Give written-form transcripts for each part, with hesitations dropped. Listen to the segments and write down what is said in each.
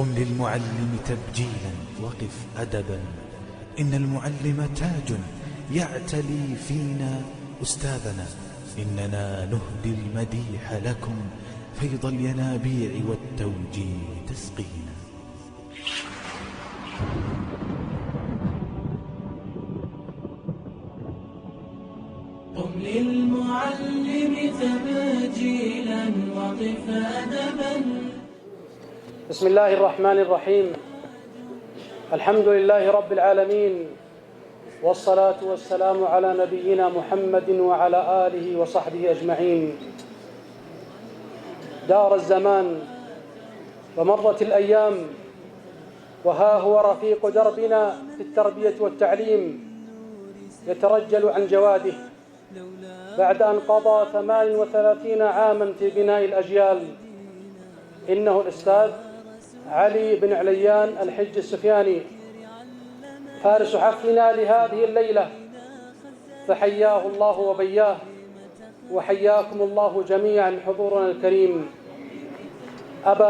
قم للمعلم تبجيلا وقف أدبا، إن المعلم تاج يعتلي فينا أستاذنا، إننا نهدي المديح لكم فيض الينابيع والتوجيه تسقينا. قم للمعلم تبجيلا وقف أدبا. بسم الله الرحمن الرحيم. الحمد لله رب العالمين، والصلاة والسلام على نبينا محمد وعلى آله وصحبه أجمعين. دار الزمان ومرت الأيام، وها هو رفيق دربنا في التربية والتعليم يترجل عن جواده بعد أن قضى 38 عاما في بناء الأجيال. إنه الأستاذ علي بن عليان الحج السفياني، فارس حفلنا لهذه الليلة، فحياه الله وبياه، وحياكم الله جميعا حضورنا الكريم. أبا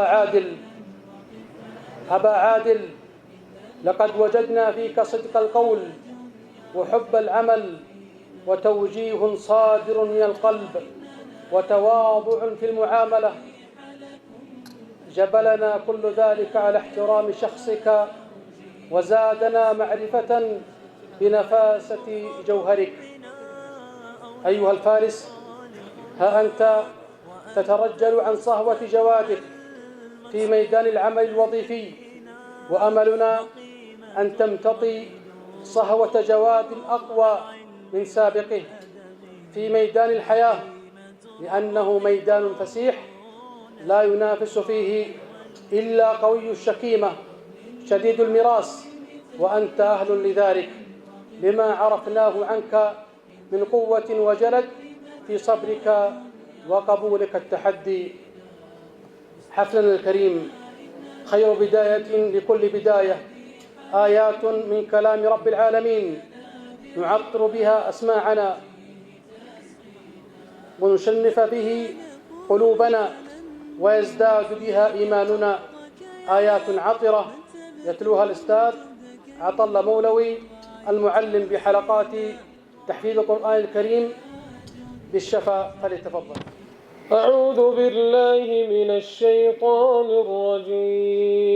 عادل، لقد وجدنا فيك صدق القول وحب العمل وتوجيه صادر من القلب وتواضع في المعاملة. جبلنا كل ذلك على احترام شخصك، وزادنا معرفة بنفاسة جوهرك. أيها الفارس، ها أنت تترجل عن صهوة جوادك في ميدان العمل الوظيفي، وأملنا أن تمتطي صهوة جواد أقوى من سابقه في ميدان الحياة، لأنه ميدان فسيح لا ينافس فيه إلا قوي الشكيمة شديد المراس، وأنت أهل لذلك لما عرفناه عنك من قوة وجلد في صبرك وقبولك التحدي. حفلنا الكريم خير بداية لكل بداية، آيات من كلام رب العالمين نعطر بها أسماعنا ونشنف به قلوبنا ويزداد بها إيماننا. آيات عطرة يتلوها الأستاذ عطلة مولوي، المعلم بحلقات تحفيظ القرآن الكريم بالشفا، فليتفضل. أعوذ بالله من الشيطان الرجيم.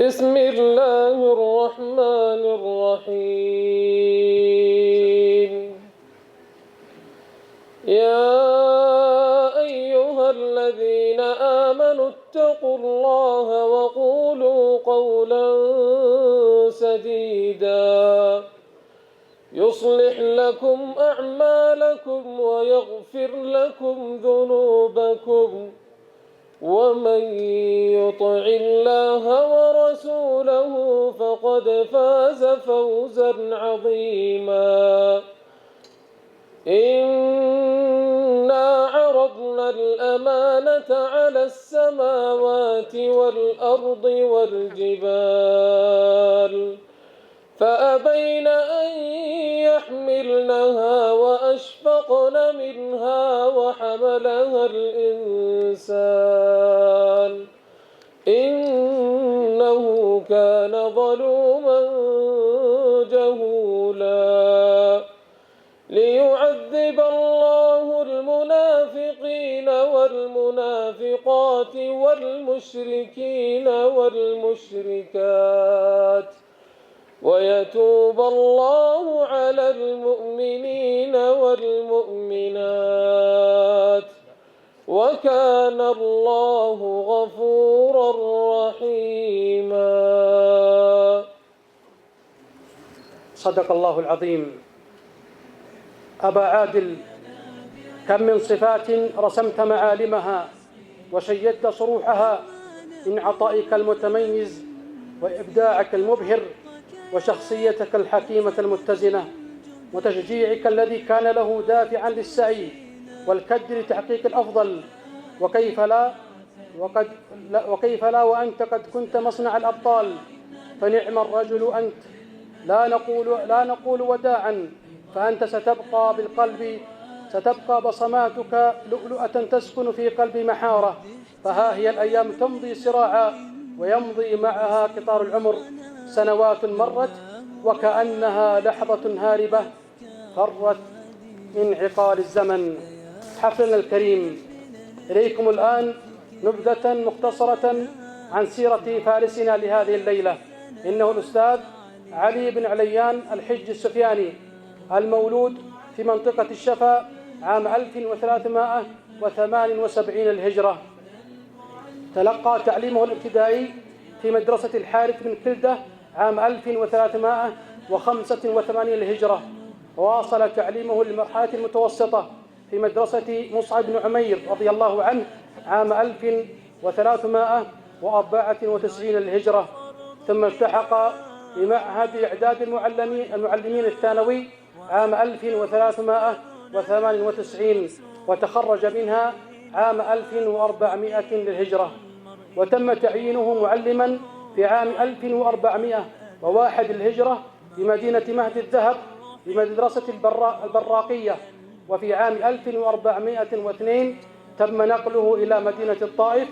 بسم الله الرحمن الرحيم. يا أيها الذين آمنوا اتقوا الله وقولوا قولا سديدا يصلح لكم أعمالكم ويغفر لكم ذنوبكم، ومن يطع الله ورسوله فقد فاز فوزا عظيما. إنا عرضنا الأمانة على السماوات والأرض والجبال، فأبين أن يحملنها وأشفقن منها وحملها الإنسان، إنه كان ظلوما جهولا. ليعذب الله المنافقين والمنافقات والمشركين والمشركات، ويتوب الله على المؤمنين والمؤمنات، وكان الله غفورا رحيما. صدق الله العظيم. أبا عادل، كم من صفات رسمت معالمها وشيدت صروحها من عطائك المتميز وإبداعك المبهر وشخصيتك الحكيمة المتزنة وتشجيعك الذي كان له دافعا للسعي والكد لتحقيق الأفضل. وكيف لا وأنت قد كنت مصنع الأبطال، فنعم الرجل أنت. لا نقول وداعا، فأنت ستبقى بالقلب ستبقى بصماتك لؤلؤة تسكن في قلب محارة. فها هي الأيام تمضي سراعا ويمضي معها قطار العمر. سنوات مرت وكأنها لحظة هاربة فرت من عقار الزمن. حفلنا الكريم، إليكم الآن نبذة مختصرة عن سيرة فارسنا لهذه الليلة. إنه الأستاذ علي بن عليان الحج السفياني، المولود في منطقة الشفا عام 1378 الهجرة. تلقى تعليمه الابتدائي في مدرسة الحارث بن كلدة عام 1385 الهجرة. وواصل تعليمه للمرحلة المتوسطة في مدرسة مصعب بن عمير رضي الله عنه عام 1394 الهجرة. ثم التحق بمعهد إعداد المعلمين الثانوي عام 1398 وتخرج منها عام 1400 للهجرة. وتم تعيينه معلما في عام 1401 للهجرة بمدينة مهد الذهب بمدرسة البراقية. وفي عام 1402 تم نقله إلى مدينة الطائف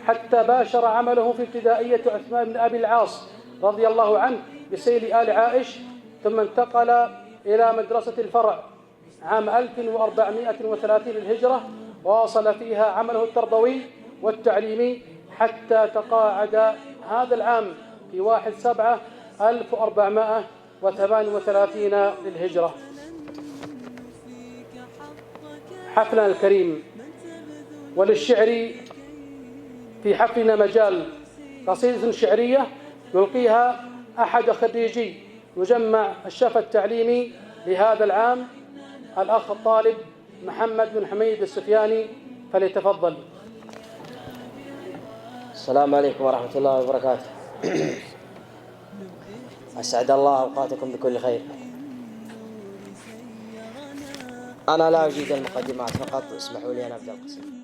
حتى باشر عمله في ابتدائية عثمان بن أبي العاص رضي الله عنه بسيل آل عائش. ثم انتقل إلى مدرسة الفرع عام 1430 للهجرة، واصل فيها عمله التربوي والتعليمي حتى تقاعد هذا العام في 1/7/1438 للهجرة. حفلنا الكريم، وللشعر في حفلنا مجال. قصيدة شعرية يلقيها أحد خريجي مجمع الشفا التعليمي لهذا العام، الأخ الطالب محمد بن حميد السفياني، فليتفضل. السلام عليكم ورحمة الله وبركاته. أسعد الله أوقاتكم بكل خير. أنا لا أجيد المقدمات فقط، اسمحوا لي أن أبدأ القصيدة.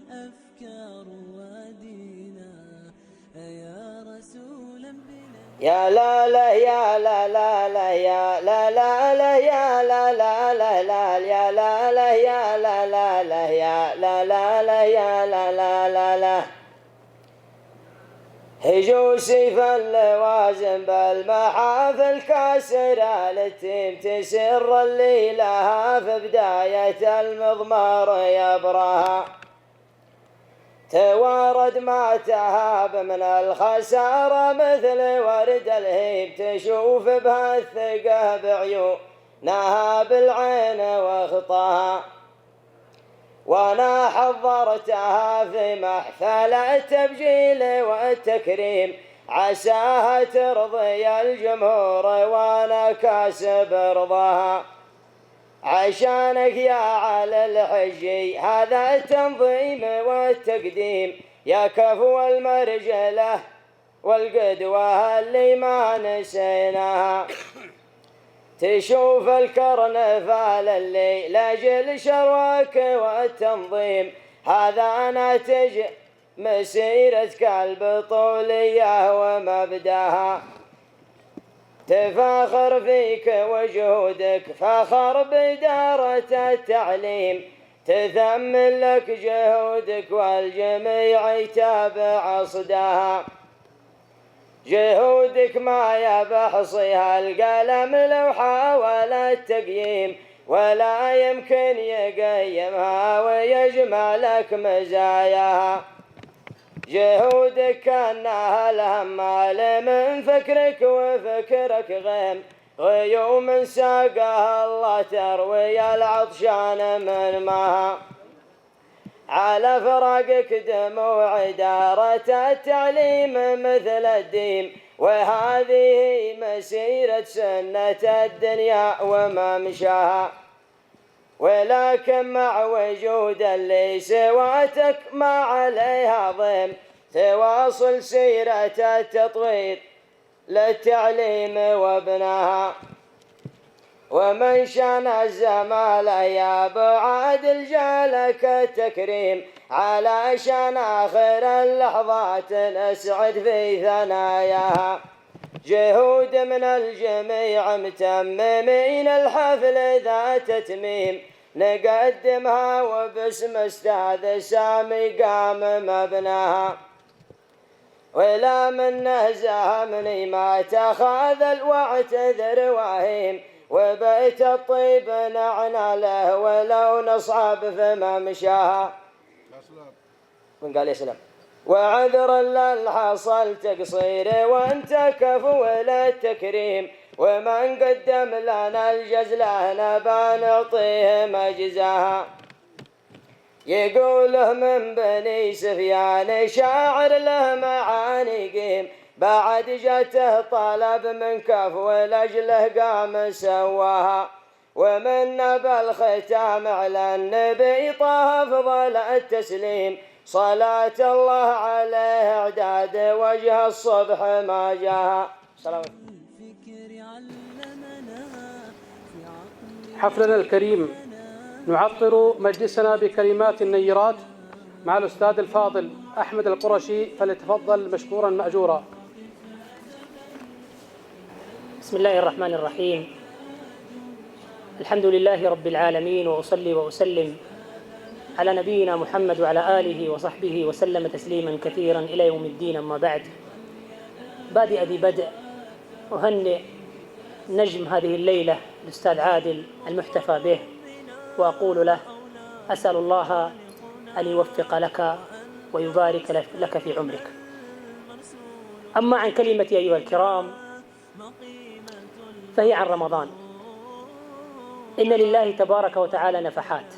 يا لا لا يا لا لا لا يا لا لا لا يا لا لا لا لا يا لا لا يا لا لا لا يا لا لا لا يا لا لا لا لا هجوا سيف اللوازم بالمحافل كاسرة للتيم تسر اللي لها في بداية المضمار يبرها توارد ما تهاب من الخسارة مثل ورد الهيب تشوف بها الثقة بعيونها بالعين واخطاها وانا حضرتها في محفل التبجيل والتكريم عساها ترضي الجمهور وانا كاسب رضاها عشانك يا على الحجي هذا التنظيم والتقديم يا كفو المرجله والقدوه اللي ما نسيناها تشوف الكرنفال اللي لاجل شروك والتنظيم هذا ناتج مسيرتك البطوليه ومبداها تفاخر فيك وجهودك فاخر بدارة التعليم تثمن لك جهودك والجميع يتابع صداها جهودك ما يبحصيها القلم لو حاول التقييم ولا يمكن يقيمها ويجمع لك مزاياها جهودك كأنها الهمال من فكرك وفكرك غيوم ساقها الله تروي العطشان من ماها على فراقك دموع دارة التعليم مثل الديم وهذه مسيرة سنة الدنيا وممشاها ولكن مع وجود اللي سواتك ما عليها ضيم تواصل سيرة التطوير للتعليم وابنها ومن شان الزمال يا بعاد الجالك التكريم علشان آخر اللحظات نسعد في ثناياها جهود من الجميع متممين الحفل ذات تتميم نقدمها وباسم أستاذ سامي قام مبناها، ولا من نهزمني ما تخاذل واعتذر وهيم، وبيت الطيب نعنا له ولو نصعب فما مشاها. من قال يا سلام؟ وعذر للحصل تقصير وانت كفو للتكريم، ومن قدم لنا الجزلة نبا نعطيه مجزاها. يقوله من بني سفيان شاعر له معاني قيم، بعد جته طلب من كفو لأجله قام سواها، ومن نبى الختام على النبي طه أفضل التسليم، صلاة الله عليه اعداد وجه الصبح ما جاها. سلام. حفلنا الكريم نعطر مجلسنا بكلمات نيرات مع الأستاذ الفاضل أحمد القرشي، فليتفضل مشكورا مأجورا. بسم الله الرحمن الرحيم. الحمد لله رب العالمين، وأصلي وأسلم على نبينا محمد وعلى آله وصحبه وسلم تسليما كثيرا إلى يوم الدين. أما بعد، بادئ ذي بدء أهنئ نجم هذه الليلة الأستاذ عادل المحتفى به، وأقول له أسأل الله أن يوفق لك ويبارك لك في عمرك. أما عن كلمتي أيها الكرام فهي عن رمضان. إن لله تبارك وتعالى نفحات،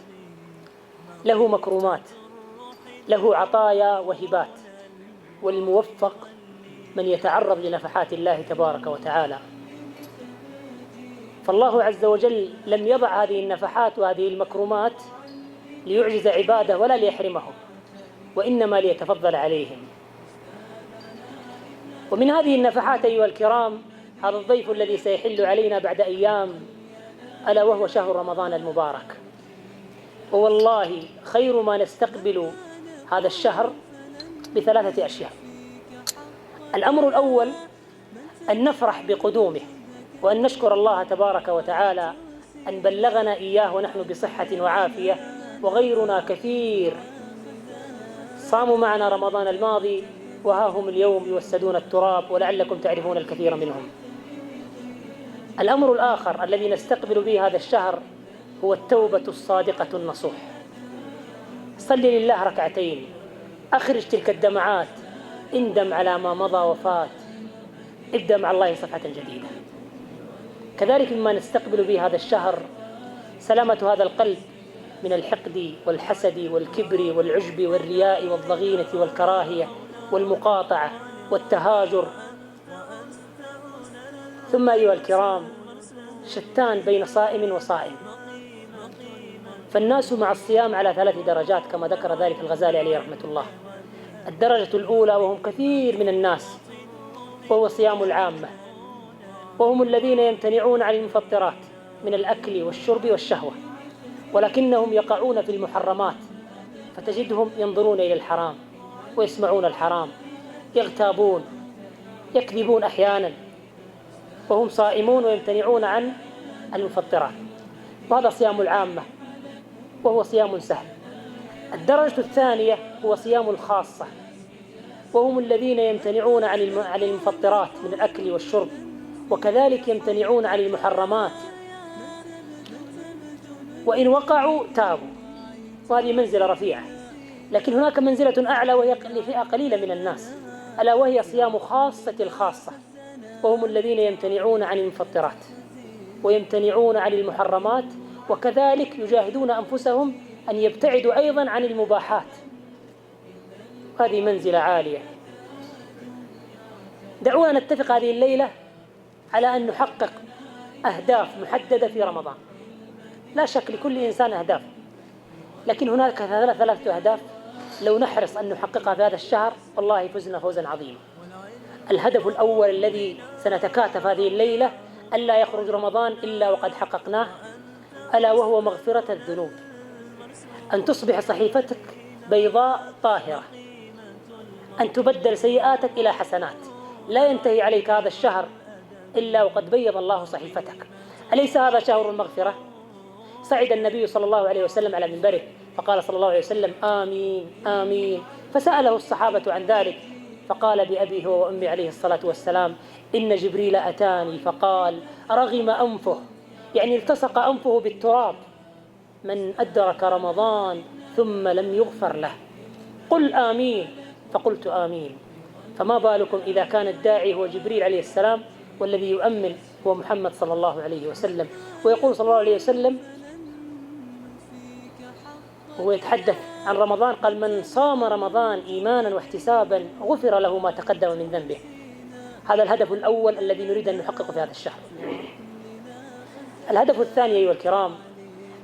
له مكرمات، له عطايا وهبات، والموفق من يتعرض لنفحات الله تبارك وتعالى. فالله عز وجل لم يضع هذه النفحات وهذه المكرمات ليعجز عباده ولا ليحرمهم، وإنما ليتفضل عليهم. ومن هذه النفحات أيها الكرام هذا الضيف الذي سيحل علينا بعد أيام، ألا وهو شهر رمضان المبارك. ووالله خير ما نستقبل هذا الشهر بثلاثة أشياء. الأمر الأول أن نفرح بقدومه، وأن نشكر الله تبارك وتعالى أن بلغنا إياه ونحن بصحة وعافية، وغيرنا كثير صاموا معنا رمضان الماضي وها هم اليوم يوسدون التراب، ولعلكم تعرفون الكثير منهم. الأمر الآخر الذي نستقبل به هذا الشهر هو التوبة الصادقة النصوح. صل لله ركعتين، أخرج تلك الدمعات، اندم على ما مضى وفات، ابدأ مع الله صفحة جديدة. كذلك مما نستقبل به هذا الشهر سلامة هذا القلب من الحقد والحسد والكبر والعجب والرياء والضغينة والكراهية والمقاطعة والتهاجر. ثم أيها الكرام، شتان بين صائم وصائم، فالناس مع الصيام على 3 درجات كما ذكر ذلك الغزالي عليه رحمة الله. الدرجة الأولى وهم كثير من الناس، وهو صيام العامة، وهم الذين يمتنعون عن المفطرات من الأكل والشرب والشهوة، ولكنهم يقعون في المحرمات، فتجدهم ينظرون إلى الحرام ويسمعون الحرام، يغتابون، يكذبون أحيانا، وهم صائمون ويمتنعون عن المفطرات. وهذا صيام العامة، وهو صيام سهل. الدرجة الثانية هو صيام الخاصة، وهم الذين يمتنعون عن المفطرات من الأكل والشرب، وكذلك يمتنعون عن المحرمات، وإن وقعوا تابوا، وهذه منزلة رفيعة. لكن هناك منزلة أعلى وهي لفئة قليلة من الناس، ألا وهي صيام خاصة الخاصة، وهم الذين يمتنعون عن المفطرات ويمتنعون عن المحرمات، وكذلك يجاهدون أنفسهم أن يبتعدوا أيضا عن المباحات. هذه منزلة عالية. دعونا نتفق هذه الليلة على أن نحقق أهداف محددة في رمضان. لا شك لكل إنسان أهداف، لكن هناك 3 أهداف لو نحرص أن نحققها في هذا الشهر والله فزنا فوزا عظيما. الهدف الأول الذي سنتكاتف هذه الليلة ألا يخرج رمضان إلا وقد حققناه، ألا وهو مغفرة الذنوب، أن تصبح صحيفتك بيضاء طاهرة، أن تبدل سيئاتك إلى حسنات. لا ينتهي عليك هذا الشهر إلا وقد بيض الله صحيفتك. أليس هذا شهر المغفرة؟ صعد النبي صلى الله عليه وسلم على منبره فقال صلى الله عليه وسلم آمين آمين، فسأله الصحابة عن ذلك فقال بأبي هو وأمي عليه الصلاة والسلام إن جبريل أتاني فقال رغم أنفه، يعني التصق أنفه بالتراب، من أدرك رمضان ثم لم يغفر له قل آمين، فقلت آمين. فما بالكم إذا كان الداعي هو جبريل عليه السلام والذي يؤمن هو محمد صلى الله عليه وسلم. ويقول صلى الله عليه وسلم وهو يتحدث عن رمضان قال من صام رمضان إيمانا واحتسابا غفر له ما تقدم من ذنبه. هذا الهدف الأول الذي نريد أن نحققه في هذا الشهر. الهدف الثاني أيها الكرام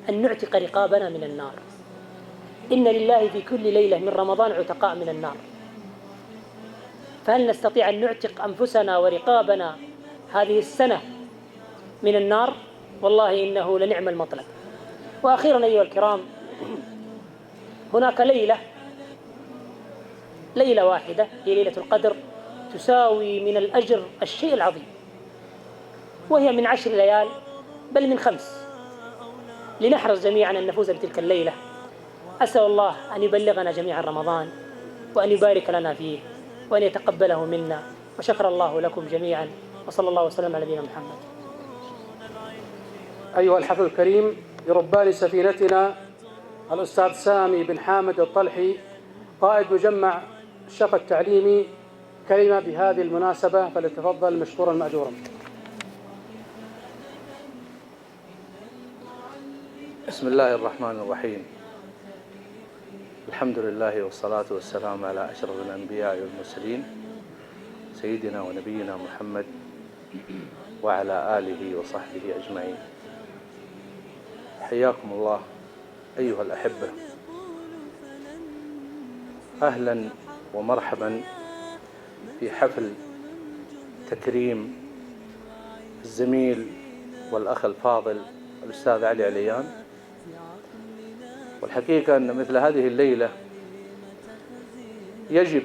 أن نعتق رقابنا من النار. إن لله في كل ليلة من رمضان عتقاء من النار، فهل نستطيع أن نعتق أنفسنا ورقابنا هذه السنة من النار؟ والله إنه لنعم المطلب. وأخيرا أيها الكرام، هناك ليلة واحدة هي ليلة القدر تساوي من الأجر الشيء العظيم، وهي من 10 ليال بل من 5. لنحرص جميعا أن نفوز بتلك الليلة. أسأل الله أن يبلغنا جميعا رمضان وأن يبارك لنا فيه وأن يتقبله منا، وشكر الله لكم جميعا، وصلى الله وسلم على نبينا محمد. أيها الحفل الكريم، لربان سفينتنا الأستاذ سامي بن حامد الطلحي قائد مجمع الشفا التعليمي كلمة بهذه المناسبة، فليتفضل مشكورا مأجورا. بسم الله الرحمن الرحيم. الحمد لله والصلاة والسلام على أشرف الأنبياء والمرسلين سيدنا ونبينا محمد وعلى آله وصحبه أجمعين. حياكم الله أيها الأحبة، أهلا ومرحبا في حفل تكريم الزميل والأخ الفاضل الأستاذ علي عليان. والحقيقة أن مثل هذه الليلة يجب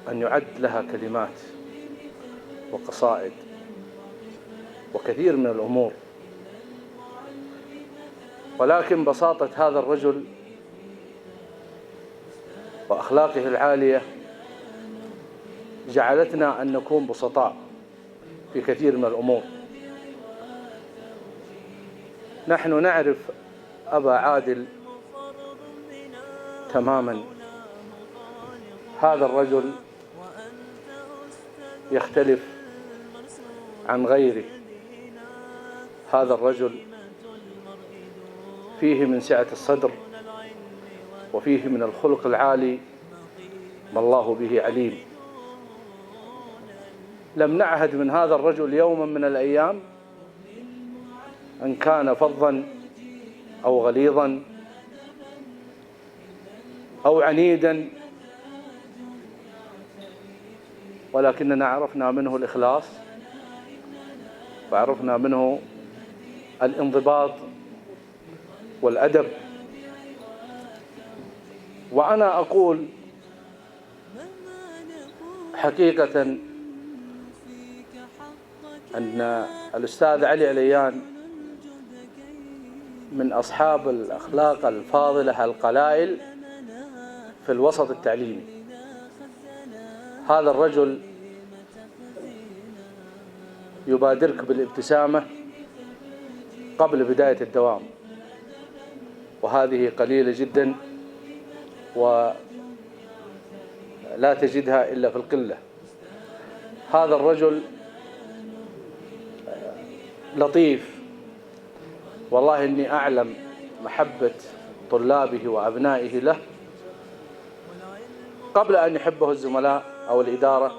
أن يعد لها كلمات وقصائد وكثير من الأمور، ولكن بساطة هذا الرجل وأخلاقه العالية جعلتنا أن نكون بسطاء في كثير من الأمور. نحن نعرف أبا عادل تماما. هذا الرجل يختلف عن غيره. هذا الرجل فيه من سعة الصدر وفيه من الخلق العالي ما الله به عليم. لم نعهد من هذا الرجل يوما من الأيام أن كان فظا أو غليظا أو عنيدا، ولكننا عرفنا منه الإخلاص وعرفنا منه الانضباط والأدب. وأنا أقول حقيقة أن الأستاذ علي عليان من أصحاب الأخلاق الفاضلة القلائل في الوسط التعليمي. هذا الرجل يبادرك بالابتسامة قبل بداية الدوام، وهذه قليلة جدا ولا تجدها إلا في القلة. هذا الرجل لطيف، والله إني أعلم محبة طلابه وأبنائه له قبل أن يحبه الزملاء أو الإدارة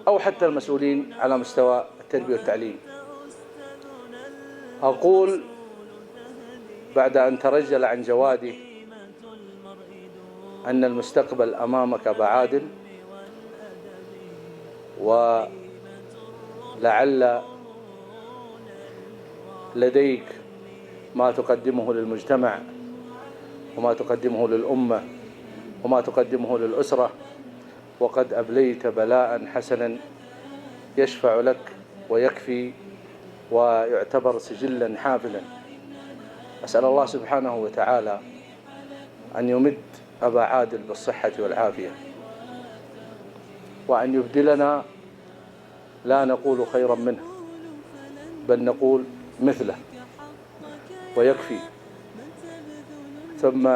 أو حتى المسؤولين على مستوى التربية والتعليم. أقول بعد أن ترجل عن جوادي أن المستقبل أمامك بعادل، ولعل لديك ما تقدمه للمجتمع وما تقدمه للأمة وما تقدمه للأسرة، وقد أبليت بلاء حسنا يشفع لك ويكفي ويعتبر سجلا حافلا. أسأل الله سبحانه وتعالى أن يمد أبا عادل بالصحة والعافية، وأن يبدلنا لا نقول خيرا منه بل نقول مثله ويكفي. ثم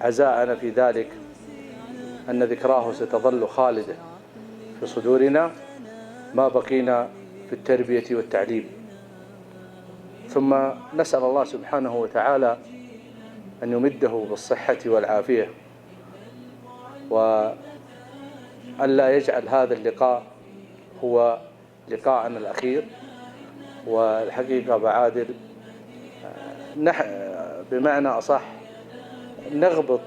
عزاءنا في ذلك أن ذكراه ستظل خالدة في صدورنا ما بقينا في التربية والتعليم. ثم نسأل الله سبحانه وتعالى أن يمده بالصحة والعافية، وأن لا يجعل هذا اللقاء هو لقاءنا الأخير. والحقيقة أبا عادل بمعنى أصح نغبط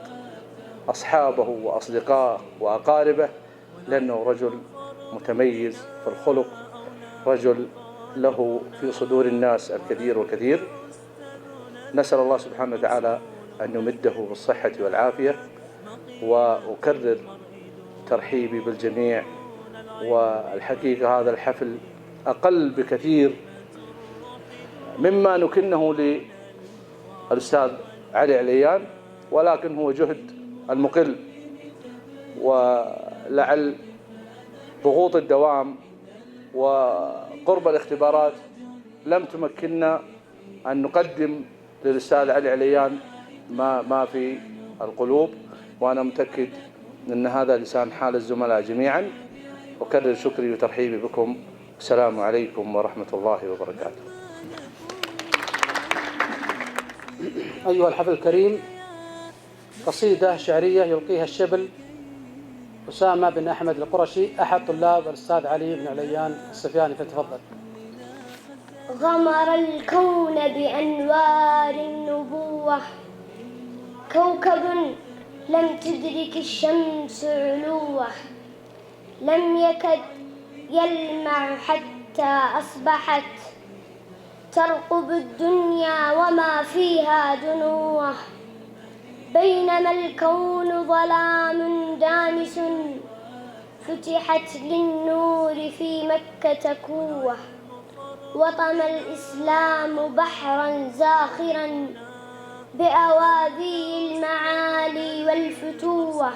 أصحابه وأصدقائه وأقاربه، لأنه رجل متميز في الخلق، رجل له في صدور الناس الكثير والكثير. نسأل الله سبحانه وتعالى أن يمده بالصحة والعافية، وأكرر ترحيبي بالجميع. والحقيقة هذا الحفل أقل بكثير مما نكنه للأستاذ علي عليان، ولكن هو جهد المقل، ولعل ضغوط الدوام وقرب الاختبارات لم تمكننا أن نقدم للأستاذ علي عليان ما في القلوب، وأنا متأكد أن هذا لسان حال الزملاء جميعا. أكرر شكري وترحيبي بكم. السلام عليكم ورحمة الله وبركاته. أيها الحفل الكريم، قصيدة شعرية يلقيها الشبل أسامة بن أحمد القرشي أحد طلاب الأستاذ علي بن عليان السفياني، فليتفضل. غمر الكون بأنوار النبوة، كوكب لم تدرك الشمس علوه، لم يكد يلمع حتى أصبحت ترقب الدنيا وما فيها دنوه، بينما الكون ظلام دامس فتحت للنور في مكة كوة، وطم الإسلام بحرا زاخرا بأواذي المعالي والفتوة.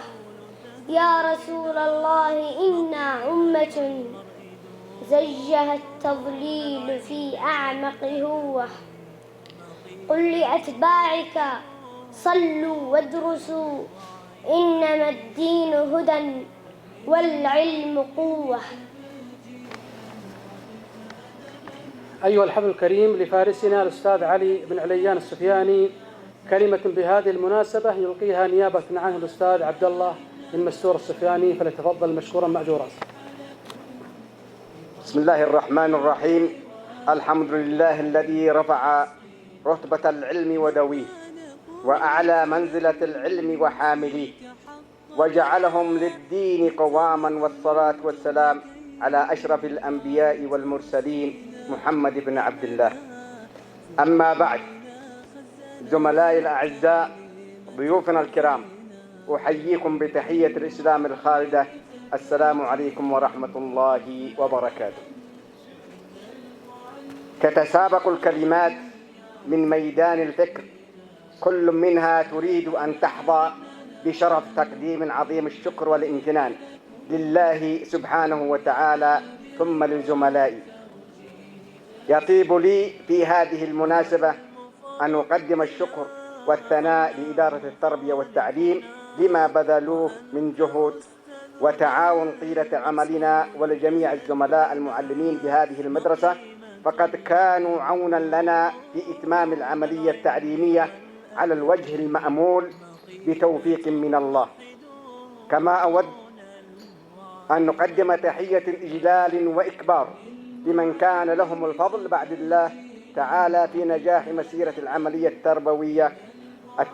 يا رسول الله إنا أمة زجها التضليل في أعمق هوة، قل لأتباعك صلوا وادرسوا إنما الدين هدى والعلم قوة. أيها الحفل الكريم، لفارسنا الأستاذ علي بن عليان السفياني كلمة بهذه المناسبة يلقيها نيابة عنه الأستاذ عبد الله بن مستور السفياني، فليتفضل مشكورا مأجورا. بسم الله الرحمن الرحيم. الحمد لله الذي رفع رتبة العلم ودويه، وأعلى منزلة العلم وحامليه، وجعلهم للدين قواما، والصلاة والسلام على أشرف الأنبياء والمرسلين محمد بن عبد الله. أما بعد، زملائي الأعزاء، ضيوفنا الكرام، أحييكم بتحية الإسلام الخالدة. السلام عليكم ورحمة الله وبركاته. تتسابق الكلمات من ميدان الفكر، كل منها تريد أن تحظى بشرف تقديم عظيم الشكر والامتنان لله سبحانه وتعالى ثم للزملاء. يطيب لي في هذه المناسبة أن أقدم الشكر والثناء لإدارة التربية والتعليم لما بذلوه من جهود وتعاون طيلة عملنا، ولجميع الزملاء المعلمين بهذه المدرسة، فقد كانوا عونا لنا في إتمام العملية التعليمية على الوجه المأمول بتوفيق من الله. كما أود أن نقدم تحية إجلال وإكبار لمن كان لهم الفضل بعد الله تعالى في نجاح مسيرة العملية التربوية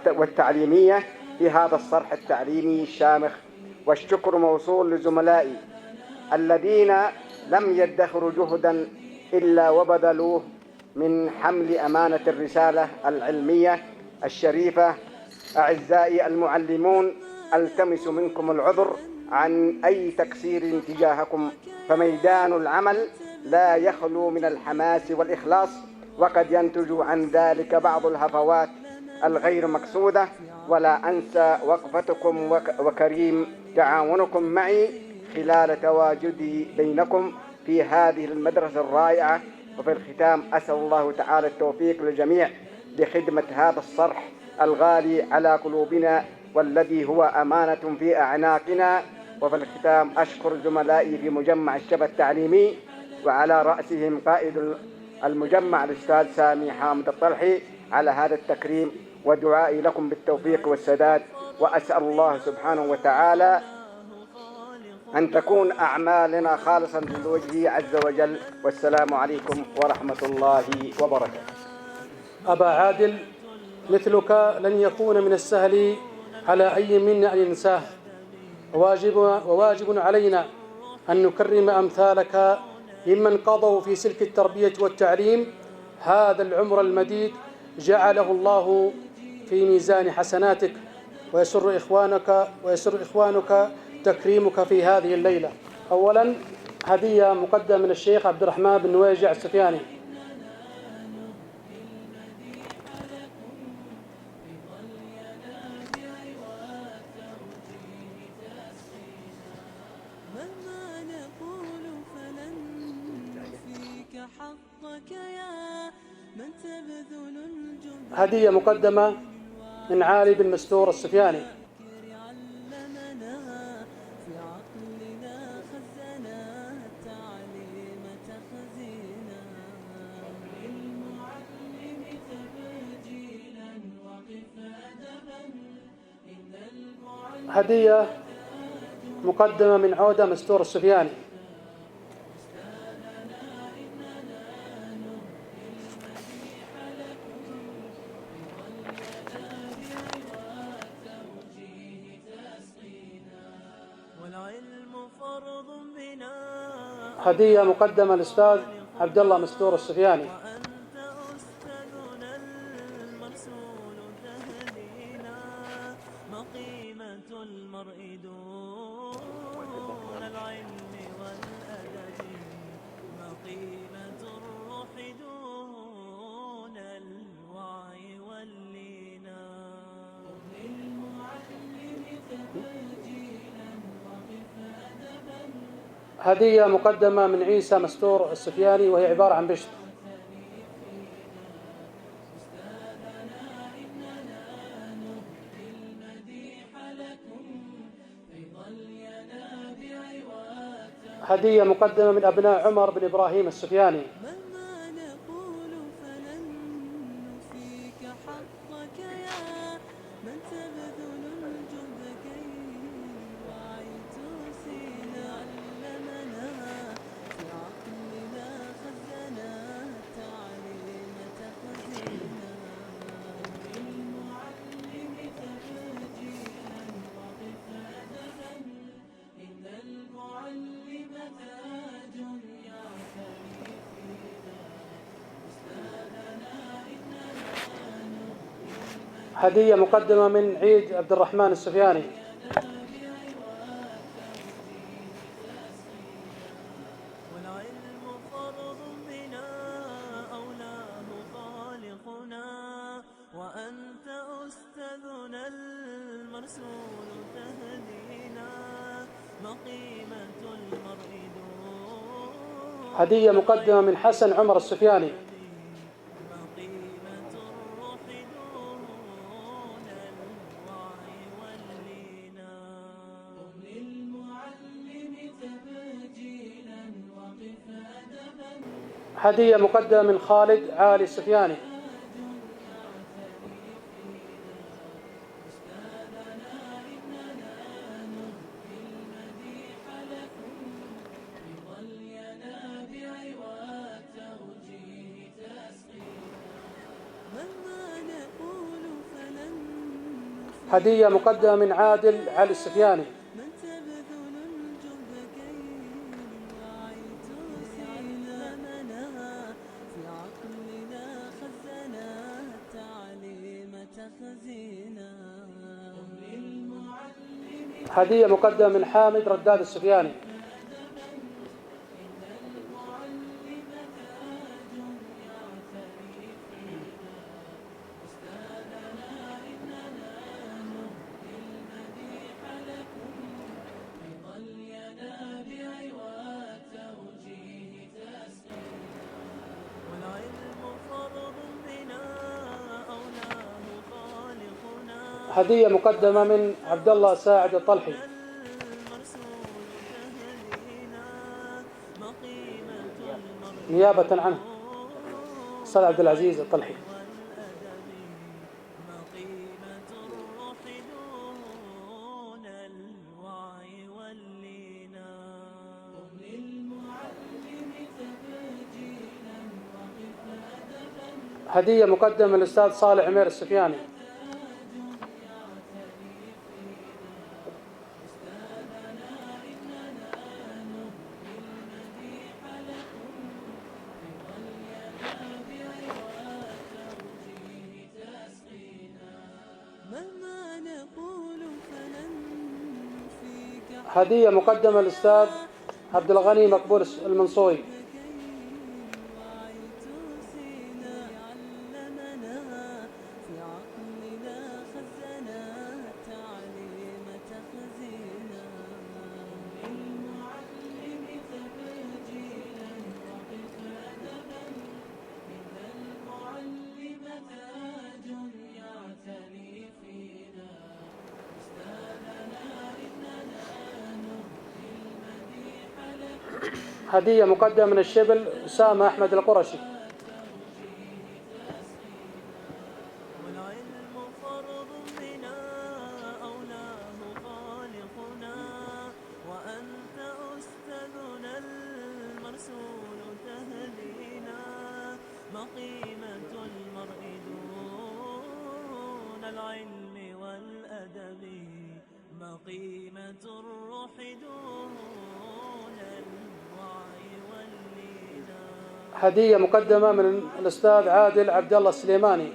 والتعليمية في هذا الصرح التعليمي الشامخ. والشكر موصول لزملائي الذين لم يدخروا جهدا إلا وبذلوه من حمل أمانة الرسالة العلمية الشريفة. أعزائي المعلمون، ألتمس منكم العذر عن أي تقصير تجاهكم، فميدان العمل لا يخلو من الحماس والإخلاص وقد ينتج عن ذلك بعض الهفوات الغير مقصودة. ولا أنسى وقفتكم وكريم تعاونكم معي خلال تواجدي بينكم في هذه المدرسة الرائعة. وفي الختام أسأل الله تعالى التوفيق للجميع لخدمة هذا الصرح الغالي على قلوبنا والذي هو أمانة في أعناقنا. وفي الختام أشكر زملائي في مجمع الشبه التعليمي وعلى رأسهم قائد المجمع الأستاذ سامي حامد الطلحي على هذا التكريم، ودعائي لكم بالتوفيق والسداد. وأسأل الله سبحانه وتعالى أن تكون أعمالنا خالصا لوجهه عز وجل. والسلام عليكم ورحمة الله وبركاته. أبا عادل، مثلك لن يكون من السهل على أي منا أن ينساه، وواجب علينا أن نكرم أمثالك ممن قضوا في سلك التربية والتعليم هذا العمر المديد، جعله الله في ميزان حسناتك، ويسر إخوانك تكريمك في هذه الليلة. أولا هدية مقدمة من الشيخ عبد الرحمن بن نويجع السفياني. هدية مقدمة من علي بن مستور السفياني. هدية مقدمة من عودة مستور السفياني. هدية مقدمة للأستاذ عبد الله مستور السفياني. هدية مقدمة من عيسى مستور السفياني، وهي عبارة عن بشت. هدية مقدمة من أبناء عمر بن إبراهيم السفياني. هدية مقدمة من عيد عبد الرحمن السفياني. هدية مقدمة من حسن عمر السفياني. هدية مقدمة من خالد عالي السفياني. هدية مقدمة من عادل علي السفياني. هدية مقدمة من حامد رداد السفياني. هدية مقدمة من عبد الله ساعد الطلحي. نيابة عنه أستاذ عبد العزيز الطلحي. هدية مقدمة من الأستاذ صالح عمير السفياني. هدية مقدمة للأستاذ عبد الغني مقبول المنصوري. هدية مقدمة من الشبل أسامة أحمد القرشي. هدية مقدمة من الأستاذ عادل عبد الله السليماني.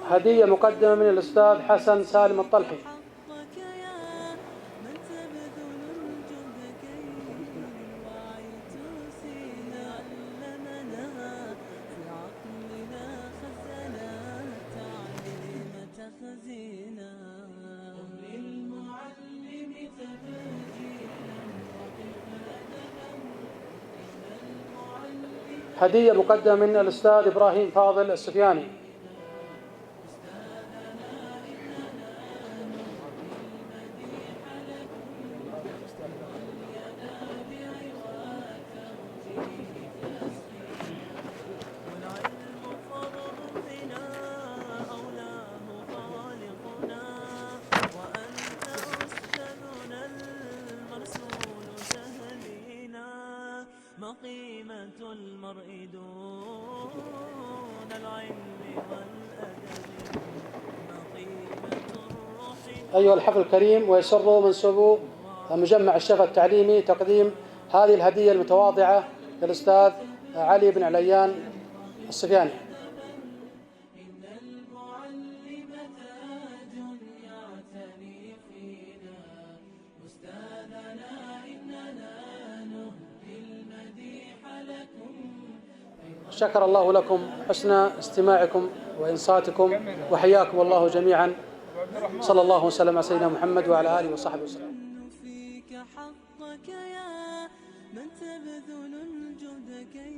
هدية مقدمة من الأستاذ حسن سالم الطلحي. هدية مقدمة من الأستاذ إبراهيم فاضل السفياني. أيها الحفل الكريم، ويسر منسوب مجمع الشفا التعليمي تقديم هذه الهدية المتواضعة للأستاذ علي بن عليان السفياني. شكر الله لكم حسن استماعكم وإنصاتكم، وحياكم الله جميعا. صلى الله وسلم على سيدنا محمد وعلى آله وصحبه وسلم. فيك حقك يا من تبذل الجهد كي